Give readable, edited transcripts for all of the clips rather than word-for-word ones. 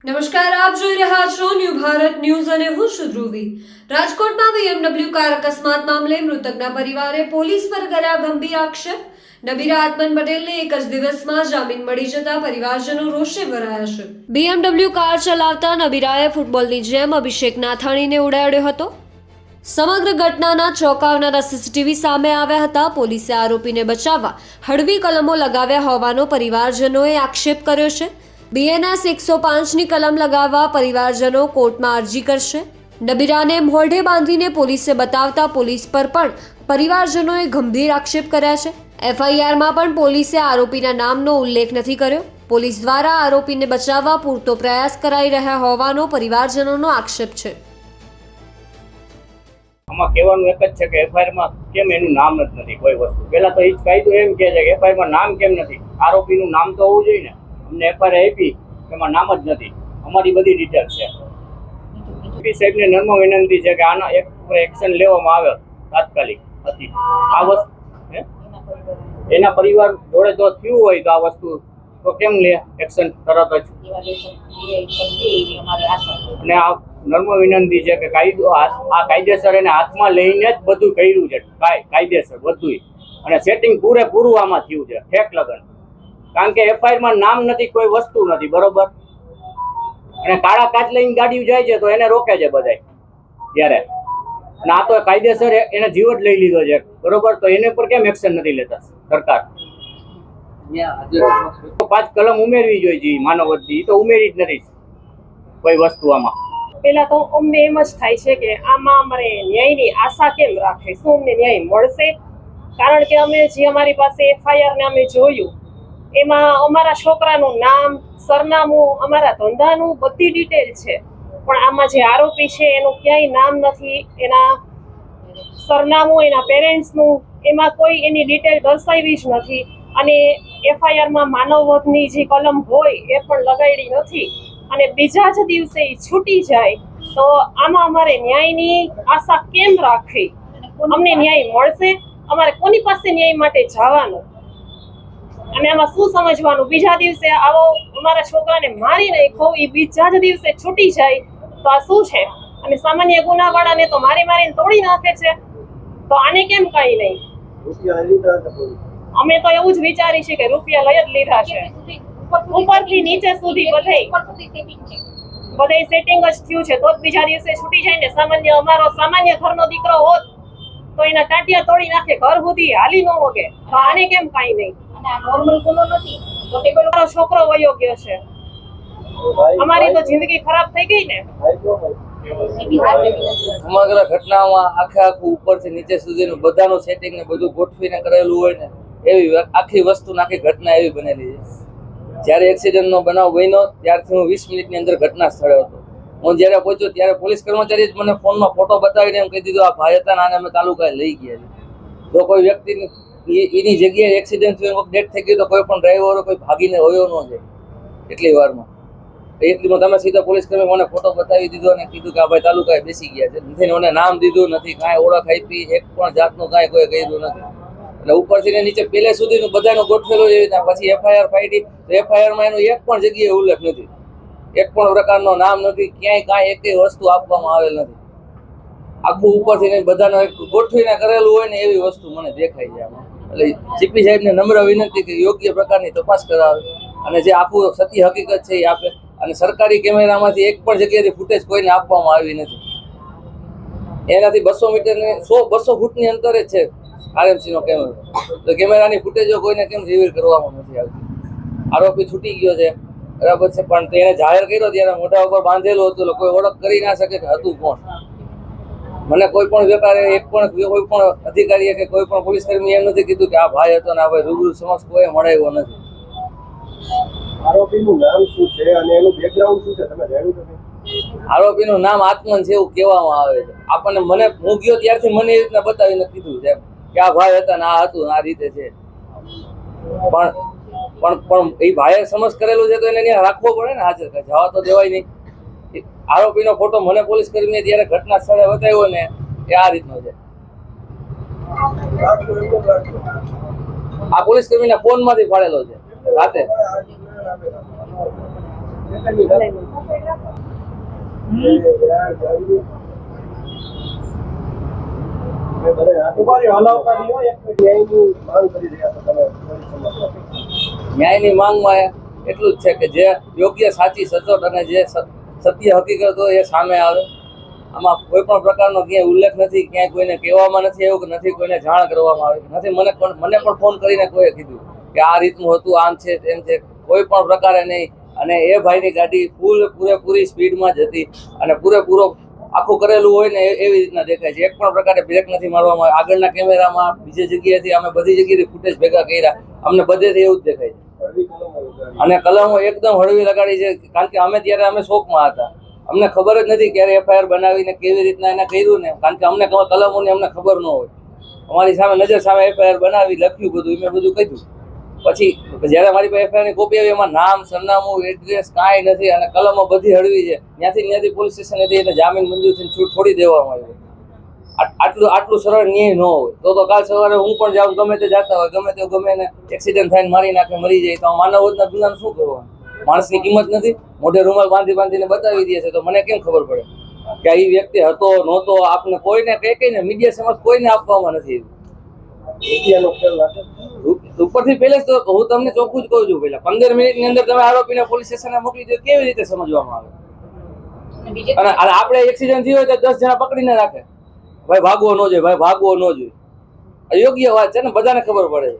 નમસ્કાર, આપ જોઈ રહ્યા છો ન્યૂ ભારત ન્યૂઝ અને હું છું ધ્રુવી। રાજકોટમાં BMW કાર અકસ્માત મામલે મૃતકના પરિવારે પોલીસ પર કર્યા ગંભીર આક્ષેપ। નબીરા આત્મન પટેલને એક જ દિવસમાં જામીન મળી જતા પરિવારજનો રોષે ભરાયા છે। BMW કાર ચલાવતા નબીરાએ ફૂટબોલની જેમ અભિષેક નાથાણીને ઉડાડ્યો હતો। સમગ્ર ઘટનાના ચોંકાવનારા સીસીટીવી સામે આવ્યા હતા। પોલીસે આરોપીને બચાવવા હળવી કલમો લગાવ્યા હોવાનો પરિવારજનોએ આક્ષેપ કર્યો છે। BNS 105ની કલમ લગાવવા પરિવારજનો કોર્ટમાં અરજી કરશે। નબીરાને મોઢે બાંધીને પોલીસે બતાવતા પોલીસ પર પણ પરિવારજનોએ ગંભીર આક્ષેપ કર્યા છે। FIRમાં પણ પોલીસે આરોપીના નામનો ઉલ્લેખ નથી કર્યો। પોલીસ દ્વારા આરોપીને બચાવવા પૂરતો પ્રયાસ કરાઈ રહ્યા હોવાનો પરિવારજનોનો આક્ષેપ છે। આમાં કહેવાનું એક જ છે કે FIRમાં કેમ એનું નામ જ નથી કોઈ વસ્તુ। પહેલા તો એ જ કાયદો એમ કહે છે કે FIRમાં નામ કેમ નથી, આરોપીનું નામ તો હોવું જોઈએ ને। અમને FIR આપી એમાં નામ જ નથી, અમારી બધી ડિટેલ છે। એસપી સાહેબને નમ્ર વિનંતી છે કે આના એક પર એક્શન લેવામાં આવે તાત્કાલિક હતી। આ વસ્તુ એના પરિવાર જોડે જો થયું હોય તો આ વસ્તુ તો કેમ લે એક્શન તરત જ। અને આ નમ્ર વિનંતી છે કે કાયદો આ કાયદેસર એને હાથમાં લઈને જ બધું કર્યું છે, કાયદેસર બધું, અને સેટિંગ પૂરેપૂરું આમાં થયું છે ઠેક લગન। કારણ કે FIRમાં નામ નથી, કોઈ વસ્તુ નથી, બરોબર। અને કાળા કાચ લઈને ગાડી જાય છે તો એને રોકે છે બધાય ત્યારે, અને આ તો કાયદેસર એને જીવ જ લઈ લીધો છે, બરોબર। તો એને પર કેમ એક્શન નથી લેતા સરકાર? 5 કલમ ઉમેરવી જોઈએ માનવવધની, તો ઉમેરી જ નથી કોઈ વસ્તુ આમાં। પેલા તો અમને એમ જ થાય છે કે આમાં અમારે ન્યાયની આશા કેમ રાખે, શું અમને ન્યાય મળશે? કારણ કે અમે જે અમારી પાસે FIR ને અમે જોયું એમાં અમારા છોકરાનું નામ, સરનામું, અમારા ધંધાનું બધી ડિટેલ છે, પણ આમાં જે આરોપી છે એનું ક્યાંય નામ નથી, એના સરનામું, એના પેરેન્ટ્સનું, એમાં કોઈ એની ડિટેલ દર્શાવી જ નથી। અને FIRમાં માનવવધની જે કલમ હોય એ પણ લગાડી નથી, અને બીજા જ દિવસે એ છૂટી જાય તો આમાં અમારે ન્યાયની આશા કેમ રાખવી? અમને ન્યાય મળશે? અમારે કોની પાસે ન્યાય માટે જવાનું? અને આમાં શું સમજવાનું? બીજા દિવસે આવો અમારા છોકરાને મારી નાખ્યો, એ બીજા જ દિવસે છૂટી જાય તો આ શું છે? અને સામાન્ય ગુનાવાળાને તો મારીને તોડી નાખે છે, તો આને કેમ કઈ નહીં? અમે તો એવું જ વિચારી છે કે રૂપિયા લઈ જ લીધા છે, ઉપરથી નીચે સુધી બધે સેટિંગ જ થયું છે, તો જ બીજા દિવસે છૂટી જાય ને। અમારો સામાન્ય ઘરનો દીકરો હોત તો એના ટાટિયા તોડી નાખે, ઘર સુધી હાલી ન વગે, તો આને કેમ કઈ નહીં? મારો છોકરો વયો ગયો છે, અમારી તો જિંદગી ખરાબ થઈ ગઈ ને। સમગ્ર ઘટનામાં આખું ઉપરથી નીચે સુધીનું બધાનું સેટિંગ ને બધું ગોઠવીને કરેલું હોય ને એવી આખી વસ્તુ આખી ઘટના એવી બનેલી છે। જ્યારે એક્સિડન્ટનો બનાવ બન્યો ત્યારથી હું 20 મિનિટની અંદર ઘટના સ્થળે હતો। હું જ્યારે પહોંચ્યો ત્યારે પોલીસ કર્મચારીએ મને ફોનમાં ફોટો બતાવીને એમ કહી દીધું આ ભાઈ હતા ને આને અમે તાલુકાએ લઈ ગયા છે। જો કોઈ વ્યક્તિની એની જગ્યાએ એક્સિડન્ટ થયો, ડેથ થઈ ગયું તો કોઈ પણ ડ્રાઈવરો કોઈ ભાગીને હોયો ન જાય એટલી વારમાં। એટલીમાં તમે સીધા પોલીસ કર્મી મને ફોટો બતાવી દીધો અને કીધું કે આ ભાઈ તાલુકાએ બેસી ગયા છે, નથી મને નામ દીધું નથી, કાંઈ ઓળખ આપી, એક પણ જાતનું કાંઈ કોઈ કર્યું નથી। એટલે ઉપરથી નીચે પેલે સુધીનું બધાનું ગોઠવેલું એવી રીતના પછી FIR ફાડી તો FIRમાં એનું એક પણ જગ્યાએ ઉલ્લેખ નથી, એક પણ પ્રકારનો નામ નથી, ક્યાંય કાંઈ એક વસ્તુ આપવામાં આવેલ નથી। આખું ઉપરથી બધાનો એક ગોઠવીને કરેલું હોય ને એવી વસ્તુ મને દેખાય છે આમાં। એટલે CP સાહેબને નમ્ર વિનંતી કે યોગ્ય પ્રકારની તપાસ કરાવે અને જે આખું સત્ય હકીકત છે એ આપે। અને સરકારી કેમેરામાંથી એક પણ જગ્યાએથી ફૂટેજ કોઈને આપવામાં આવી નથી। એનાથી 200 મીટર ને 100-200 ફૂટની અંતરે જ છે RMC નો કેમેરો, તો કેમેરાની ફૂટેજો કોઈને કેમ રિવીલ કરવામાં નથી આવતી? આરોપી છૂટી ગયો છે બરાબર છે, પણ તેને જાહેર કર્યો ત્યારે મોઢા ઉપર બાંધેલું હતું, કોઈ ઓળખ કરી ના શકે કે હતું કોણ। મને કોઈ પણ વેપારી કોઈ પણ અધિકારીએ કે કોઈ પણ પોલીસ કર્મી એમ નથી કીધું કે આ ભાઈ હતો ને આ ભાઈ રૂબરૂ સમક્ષ કોઈ મળાયો નથી। આરોપીનું નામ શું છે અને એનું બેકગ્રાઉન્ડ શું છે તમે જાણ્યું છો? આરોપીનું નામ આત્મન છે એવું કહેવામાં આવે છે આપણને। હું ગયો ત્યારથી મને એ રીતના બતાવીને કીધું છે કે આ ભાઈ હતા ને આ હતું આ રીતે છે, પણ એ ભાઈએ સમજ કરેલું છે તો એને ત્યાં રાખવો પડે ને હાજર, જવા તો દેવાય નહીં। આરોપીનો ફોટો મને પોલીસ કર્મીએ ત્યારે ઘટના સ્થળે બતાવ્યો ને એ આ રીતનો છે। આ પોલીસ કર્મીના ફોનમાંથી પાડેલો છે રાતે। ન્યાયની માંગમાં એટલું જ છે કે જે યોગ્ય સાચી સચોટ અને જે સત્ય હકીકત હોય એ સામે આવે. આમાં કોઈ પણ પ્રકારનો ક્યાંય ઉલ્લેખ નથી, ક્યાંય કોઈને કહેવામાં નથી આવ્યું કે નથી કોઈને જાણ કરવામાં આવી નથી. મને પણ ફોન કરીને કોઈએ કીધું કે આ રીતનું હતું, આમ છે તેમ છે, કોઈ પણ પ્રકારે નહીં. અને એ ભાઈની ગાડી પૂરેપૂરી સ્પીડમાં જ હતી અને પૂરેપૂરો આખું કરેલું હોય ને એવી રીતના દેખાય છે. એક પણ પ્રકારે બ્રેક નથી મારવામાં આવી. આગળના કેમેરામાં બીજી જગ્યાએથી અમે બધી જગ્યાએથી ફૂટેજ ભેગા કર્યા, અમને બધેથી એવું જ દેખાય છે. અને કલમો એકદમ હળવી લગાડી છે, કારણ કે અમે શોકમાં હતા. અમને ખબર જ નથી ક્યારે એફઆઈઆર બનાવીને કેવી રીતના એને કર્યું ને, કારણ કે અમને કલમોની અમને ખબર ન હોય. અમારી સામે નજર સામે એફઆઈઆર બનાવી, લખ્યું બધું, મેં બધું કહ્યું. પછી જ્યારે મારી પાસે એફઆઈઆરની કોપી આવી, એમાં નામ, સરનામું, એડ્રેસ કાંઈ નથી અને કલમો બધી હળવી છે. ત્યાંથી પોલીસ સ્ટેશનેથી એને જામીન મંજૂરથી છૂટ છોડી દેવામાં આવી. આટલું સરળ ન્યાય ન હોય તો કાલ સવારે હું પણ જાઉં, ગમે તે જાતા હોય, ગમે એને એક્સિડન્ટ થાય, મારી નાખે, મરી જાય, તો માનવ વધના ગુનાનું શું કરવાનું? માણસની કિંમત નથી? મોઢે રૂમાલ બાંધીને બતાવી દે છે, તો મને કેમ ખબર પડે કે આ વ્યક્તિ હતો નહોતો? આપને કોઈને કહીને મીડિયા સમક્ષ કોઈને આપવામાં નથી. ઉપરથી પહેલે તો હું તમને ચોખ્ખું જ કહું છું, પહેલા 15 મિનિટની અંદર તમે આરોપીને પોલીસ સ્ટેશને મોકલી દો, કેવી રીતે સમજવામાં આવે? અને આપણે એક્સિડન્ટ થયો હોય તો 10 જણા પકડીને રાખે, ભાઈ ભાગવો ન જોઈએ. અયોગ્ય વાત છે ને, બધાને ખબર પડે છે.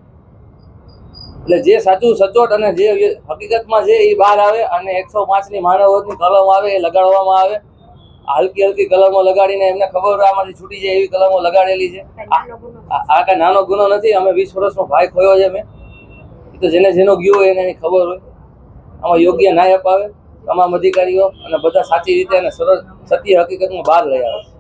એટલે જે સાચું સચોટ અને જે હકીકતમાં છે એ બહાર આવે અને 105ની માનવવધની કલમ આવે એ લગાડવામાં આવે. હલકી કલમો લગાડીને એમને ખબર આમાંથી છૂટી જાય એવી કલમો લગાડેલી છે. આ કઈ નાનો ગુનો નથી. અમે 20 વર્ષનો ભાઈ ખોયો છે મેં. એ તો જેનો ગયો હોય એને એની ખબર હોય. આમાં યોગ્ય ન્યાય અપાવે તમામ અધિકારીઓ અને બધા સાચી રીતે અને સરળ સત્ય હકીકતમાં બહાર લઈ આવે.